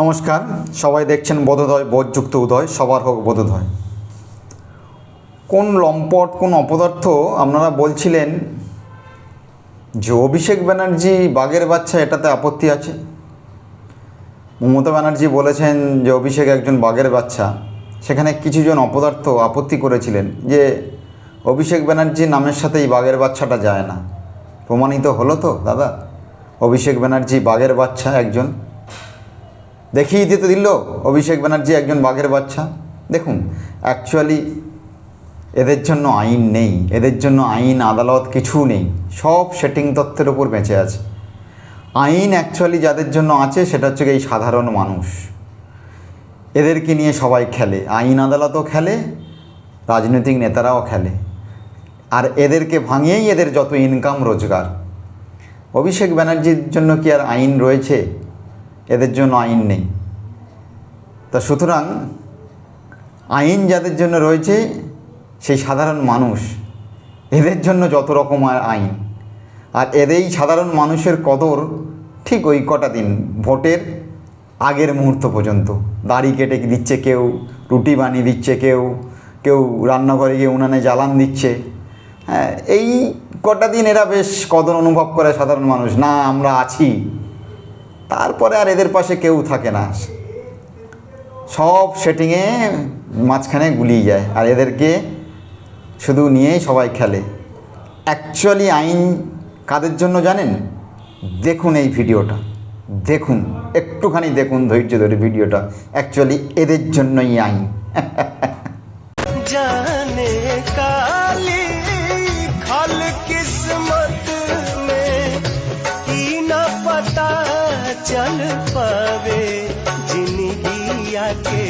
নমস্কার, সবাই দেখছেন বোধোদয়, বোধযুক্ত উদয়, সবার হোক বোধোদয়। কোন লম্পট, কোন অপদার্থ আপনারা বলছিলেন যে অভিষেক ব্যানার্জি বাঘের বাচ্চা, এটাতে আপত্তি আছে। মমতা ব্যানার্জি বলেছেন যে অভিষেক একজন বাঘের বাচ্চা। সেখানে কিছুজন অপদার্থ আপত্তি করেছিলেন যে অভিষেক ব্যানার্জি নামের সাথে এই বাঘের বাচ্চাটা যায় না। প্রমাণিত হলো তো দাদা, অভিষেক ব্যানার্জি বাঘের বাচ্চা একজন। দেখিয়ে দিতে দিল অভিষেক ব্যানার্জি একজন বাঘের বাচ্চা। দেখুন, অ্যাকচুয়ালি এদের জন্য আইন নেই, এদের জন্য আইন আদালত কিছু নেই, সব সেটিং তত্ত্বের ওপর বেঁচে আছে। আইন অ্যাকচুয়ালি যাদের জন্য আছে সেটা হচ্ছে এই সাধারণ মানুষ। এদেরকে নিয়ে সবাই খেলে, আইন আদালতও খেলে, রাজনৈতিক নেতারাও খেলে, আর এদেরকে ভাঙিয়েই এদের যত ইনকাম রোজগার। অভিষেক ব্যানার্জির জন্য কি আর আইন রয়েছে? এদের জন্য আইন নেই। তা সুতরাং আইন যাদের জন্য রয়েছে সেই সাধারণ মানুষ, এদের জন্য যত রকম আইন। আর এদেরই সাধারণ মানুষের কদর ঠিক ওই কটা দিন, ভোটের আগের মুহূর্ত পর্যন্ত। দাড়ি কেটে দিচ্ছে কেউ, রুটি বানিয়ে দিচ্ছে কেউ, কেউ রান্নাঘরে গিয়ে উনানে জ্বালান দিচ্ছে। হ্যাঁ, এই কটা দিন এরা বেশ কদর অনুভব করে সাধারণ মানুষ, না আমরা আছি। তারপরে আর এদের পাশে কেউ থাকে না, সব সেটিংয়ে মাঝখানে গুলিয়ে যায়, আর এদেরকে শুধু নিয়েই সবাই খেলে। অ্যাকচুয়ালি আইন কাদের জন্য জানেন? দেখুন এই ভিডিওটা, দেখুন, একটুখানি দেখুন, ধৈর্য ধরে ভিডিওটা। অ্যাকচুয়ালি এদের জন্যই আইন। जाने काली खल किस्मत में ही न पता चल पावे जिंदगी आके